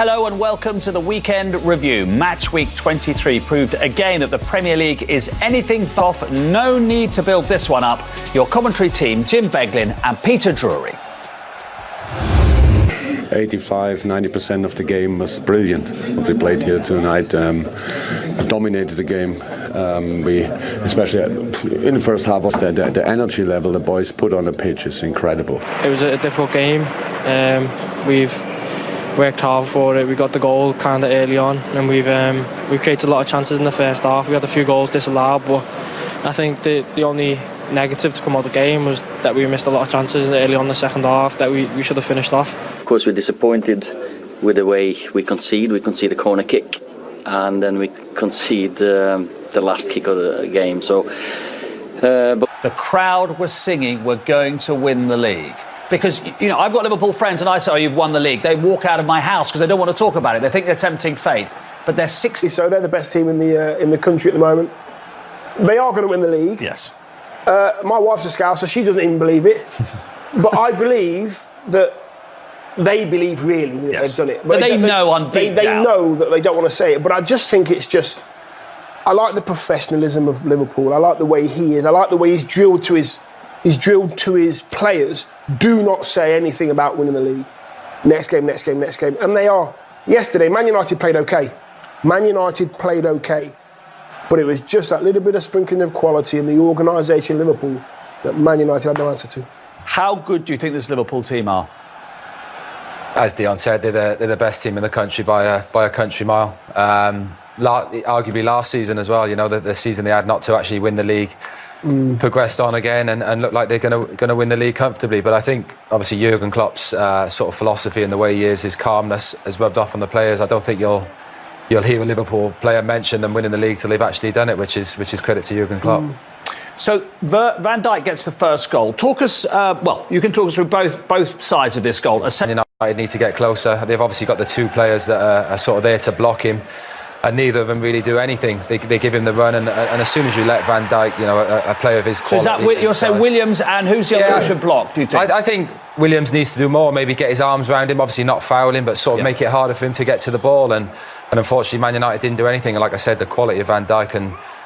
Hello and welcome to the Weekend Review. Match week 23 proved again that the Premier League is anything off. No need to build this one up. Your commentary team, Jim Beglin and Peter Drury. 85-90% of the game was brilliant. What we played here tonight dominated the game. We, especially in the first half, the energy level the boys put on the pitch is incredible. It was a difficult game. We've worked hard for it. We got the goal kind of early on, and we created a lot of chances in the first half. We had a few goals disallowed, but I think the only negative to come out of the game was that we missed a lot of chances early on in the second half that we should have finished off. Of course, we're disappointed with the way we concede. We concede a corner kick, and then we concede the last kick of the game. So, but the crowd was singing, "We're going to win the league." Because, you know, I've got Liverpool friends and I say, "Oh, you've won the league." They walk out of my house because they don't want to talk about it. They think they're tempting fate. But they're 60. So they're the best team in the country at the moment. They are going to win the league. Yes. My wife's a Scouser, she doesn't even believe it. But I believe that they believe really that they've done it. But they know on deep They down. know that they don't want to say it. But I just think it's just... I like the professionalism of Liverpool. I like the way he is. I like the way he's drilled to his players. Do not say anything about winning the league. Next game, next game, next game. And they are. Yesterday, Man United played okay. But it was just that little bit of sprinkling of quality in the organisation Liverpool that Man United had no answer to. How good do you think this Liverpool team are? As Dion said, they're the best team in the country by a country mile. Arguably last season as well, you know, the season they had not to actually win the league, progressed on again and look like they're going to win the league comfortably. But I think obviously Jurgen Klopp's sort of philosophy and the way he is, his calmness has rubbed off on the players. I don't think you'll hear a Liverpool player mention them winning the league till they've actually done it, which is credit to Jurgen Klopp. So Van Dijk gets the first goal. Talk us, you can talk us through both sides of this goal. United need to get closer. They've obviously got the two players that are sort of there to block him, and neither of them really do anything. They give him the run, and as soon as you let Van Dijk, you know, a player of his quality... So is that, you're saying Williams, and who's the other who should block, do you think? I think Williams needs to do more, maybe get his arms around him, obviously not foul him, but sort of make it harder for him to get to the ball, and unfortunately Man United didn't do anything. And like I said, the quality of Van Dijk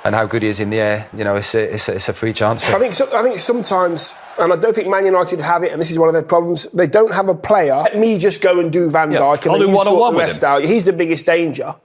and how good he is in the air, you know, it's a free chance for him. I think sometimes, and I don't think Man United have it, and this is one of their problems, they don't have a player. Let me just go and do Van Dijk and I'll do one-on-one with him. Out. He's the biggest danger.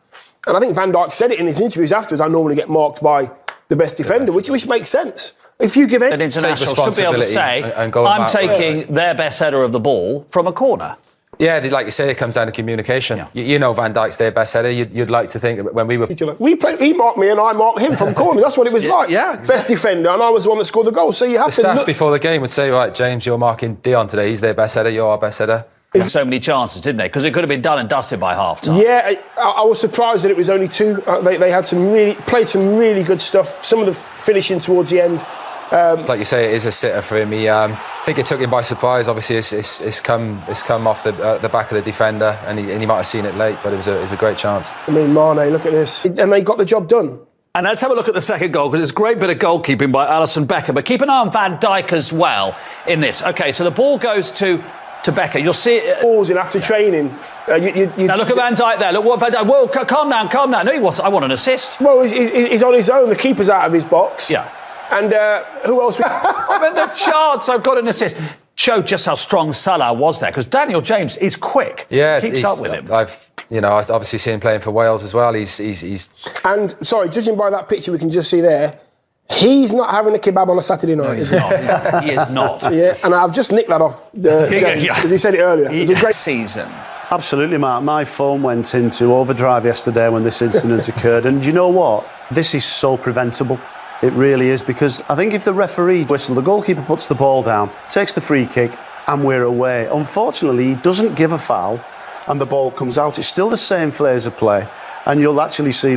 And I think Van Dijk said it in his interviews afterwards, I normally get marked by the best defender, which makes sense. If you give an international should be able to say, I'm taking their best header of the ball from a corner. Yeah, like you say, it comes down to communication. Yeah. You know Van Dijk's their best header. You'd like to think when we were... He marked me and I marked him from corner. That's what it was like. Yeah, exactly. Best defender, and I was the one that scored the goal. So you have the staff before the game would say, right, James, you're marking Dion today. He's their best header. You're our best header. So many chances, didn't they? Because it could have been done and dusted by half-time. Yeah, I was surprised that it was only two. They had played some really good stuff. Some of the finishing towards the end. Like you say, it is a sitter for him. I think it took him by surprise. Obviously, it's come off the back of the defender, and he might have seen it late, but it was a great chance. I mean, Mane, look at this, and they got the job done. And let's have a look at the second goal, because it's a great bit of goalkeeping by Alisson Becker. But keep an eye on Van Dijk as well in this. OK, so the ball goes to Becker. You'll see it. Pausing after training. Now look at Van Dijk there. Look what Van Dijk. Whoa, calm down. No, he wants. I want an assist. Well, he's on his own. The keeper's out of his box. Yeah. And who else? I mean, the chance. I've got an assist. Showed just how strong Salah was there, because Daniel James is quick. Yeah, keeps up with him. I've obviously seen him playing for Wales as well. He's. And sorry, judging by that picture we can just see there, he's not having a kebab on a Saturday night. No, he's not. He is not. Yeah, and I've just nicked that off James, because he said it earlier. It was a great season. Absolutely, Mark. My phone went into overdrive yesterday when this incident occurred, and do you know what? This is so preventable. It really is, because I think if the referee whistle, the goalkeeper puts the ball down, takes the free kick, and we're away. Unfortunately, he doesn't give a foul, and the ball comes out. It's still the same phase of play, and you'll actually see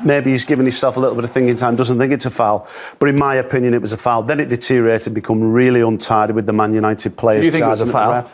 maybe he's given himself a little bit of thinking time, doesn't think it's a foul. But in my opinion, it was a foul. Then it deteriorated, become really untidy with the Man United players. Do you think it was a foul?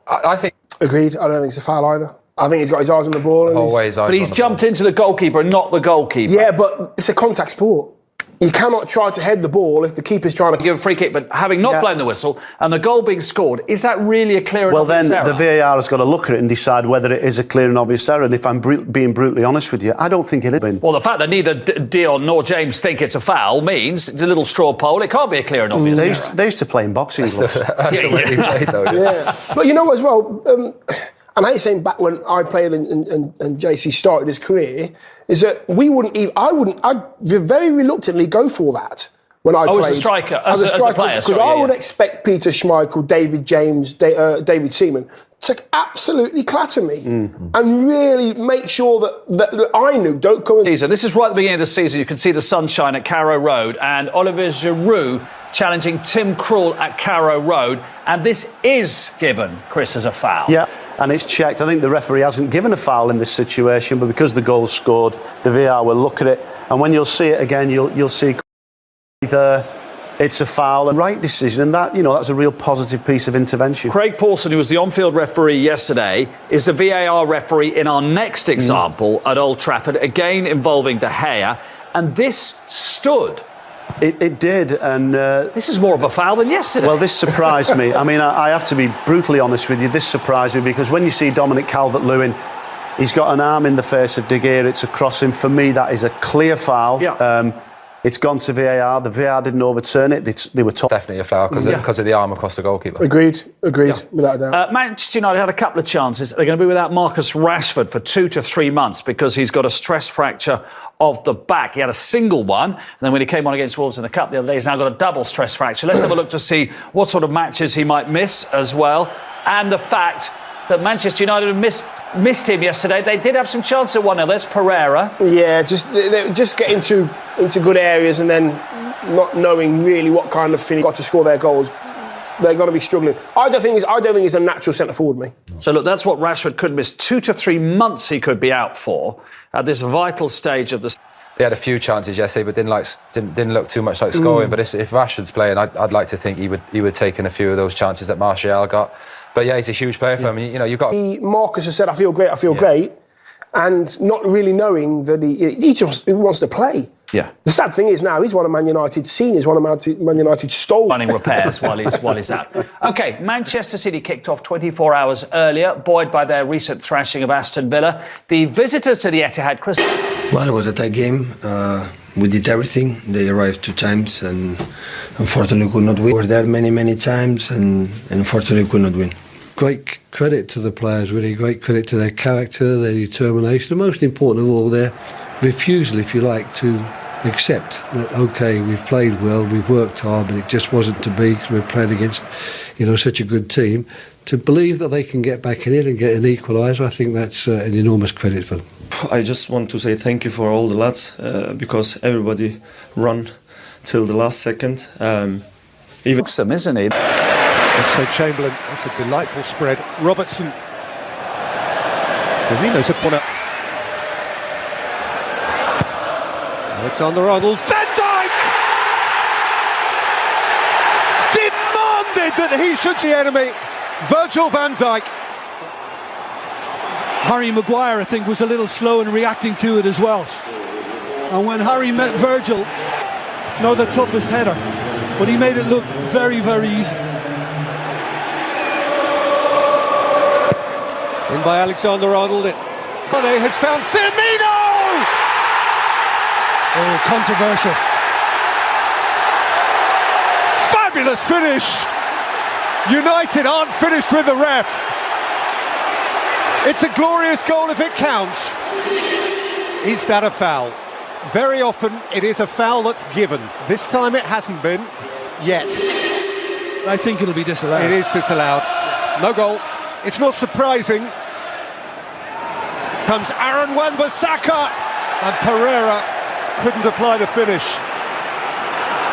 I think... Agreed. I don't think it's a foul either. I think he's got his eyes on the ball. And always but he's jumped into the goalkeeper and not the goalkeeper. Yeah, but it's a contact sport. You cannot try to head the ball if the keeper's trying to give a free kick, but having not blown the whistle and the goal being scored, is that really a clear and obvious error? Well, then the VAR has got to look at it and decide whether it is a clear and obvious error. And if I'm being brutally honest with you, I don't think it is. Well, the fact that neither Dion nor James think it's a foul means it's a little straw poll. It can't be a clear and obvious error. They used to play in boxing gloves. That's the way he played, though. Yeah. But you know what, as well, and I hate saying back when I played and JC started his career, is that I'd very reluctantly go for that when I played. As a striker, as a player, because I would expect Peter Schmeichel, David James, David Seaman to absolutely clatter me and really make sure that I knew, don't come and... This is right at the beginning of the season. You can see the sunshine at Carrow Road and Olivier Giroud challenging Tim Krul at Carrow Road, and this is given, Chris, as a foul. Yeah. And it's checked. I think the referee hasn't given a foul in this situation, but because the goal's scored, the VAR will look at it. And when you'll see it again, you'll see it's a foul and right decision. And that's a real positive piece of intervention. Craig Paulson, who was the on-field referee yesterday, is the VAR referee in our next example at Old Trafford, again involving De Gea. And this stood. It did, and... this is more of a foul than yesterday. Well, this surprised me. I mean, I have to be brutally honest with you. This surprised me because when you see Dominic Calvert-Lewin, he's got an arm in the face of De Gea. It's a crossing. For me, that is a clear foul. Yeah. It's gone to VAR. The VAR didn't overturn it. They were tough. Definitely a foul because of the arm across the goalkeeper. Agreed, without a doubt. Manchester United had a couple of chances. They're going to be without Marcus Rashford for 2 to 3 months because he's got a stress fracture of the back. He had a single one, and then when he came on against Wolves in the Cup the other day, he's now got a double stress fracture. Let's have a look to see what sort of matches he might miss as well, and the fact that Manchester United have missed him yesterday. They did have some chance at 1-0. There's Pereira. Yeah, just get into good areas and then not knowing really what kind of finish got to score their goals. They're going to be struggling. I don't think he's a natural centre forward, me. So look, that's what Rashford could miss. 2 to 3 months he could be out for at this vital stage of the. He had a few chances yesterday, but didn't look too much like scoring. But if Rashford's playing, I'd like to think he would take in a few of those chances that Martial got. But yeah, he's a huge player for him. You've got. Marcus has said, "I feel great," and not really knowing that he just wants to play. Yeah. The sad thing is now he's one of Man United's seniors, one of Man United's stalwarts. Running repairs while he's out. OK, Manchester City kicked off 24 hours earlier, buoyed by their recent thrashing of Aston Villa. The visitors to the Etihad, Chris. Well, it was a tight game. We did everything. They arrived 2 times and unfortunately could not win. We were there many times and unfortunately could not win. Great credit to the players, really. Great credit to their character, their determination, and most important of all, their refusal, if you like, to accept that, OK, we've played well, we've worked hard, but it just wasn't to be because we're playing against, such a good team. To believe that they can get back in it and get an equaliser, I think that's an enormous credit for them. I just want to say thank you for all the lads because everybody run till the last second. Even awesome, isn't he? Chamberlain, that's a delightful spread. Robertson. Firmino's up on it. Alexander-Arnold. Van Dijk! Demanded that he should see enemy. Virgil van Dijk. Harry Maguire, I think, was a little slow in reacting to it as well. And when Harry met Virgil, not the toughest header, but he made it look very easy. In by Alexander-Arnold. Kone has found Firmino! Oh, controversial. Fabulous finish! United aren't finished with the ref. It's a glorious goal if it counts. Is that a foul? Very often it is a foul that's given. This time it hasn't been yet. I think it'll be disallowed. It is disallowed. No goal. It's not surprising. Comes Aaron Wan-Bissaka and Pereira couldn't apply the finish.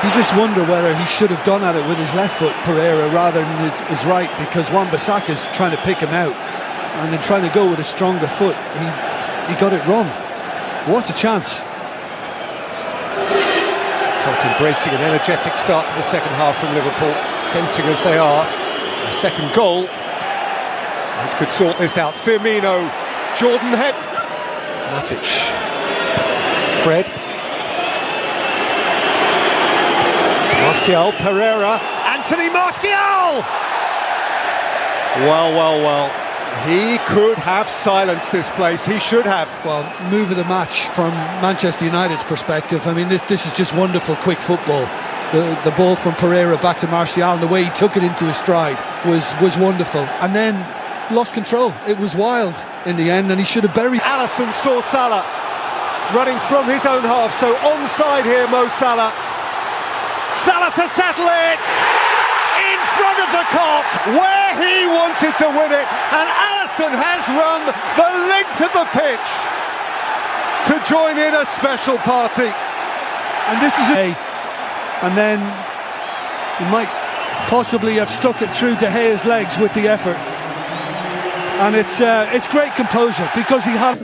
You just wonder whether he should have gone at it with his left foot, Pereira, rather than his right, because Wan-Bissaka's trying to pick him out and then trying to go with a stronger foot. He got it wrong. What a chance. Embracing an energetic start to the second half from Liverpool, scenting as they are a second goal, which could sort this out. Firmino, Jordan Head, Matic, Fred, Martial, Pereira, Anthony Martial! Well. He could have silenced this place. He should have. Well, move of the match from Manchester United's perspective. I mean, this is just wonderful, quick football. The ball from Pereira back to Martial and the way he took it into his stride was wonderful. And then lost control. It was wild in the end, and he should have buried. Alisson saw Salah running from his own half. So onside here, Mo Salah. Salah to settle it! In front of the Kop, where he wanted to win it, and Alisson has run the length of the pitch to join in a special party. And this is and then he might possibly have stuck it through De Gea's legs with the effort. And it's great composure because he had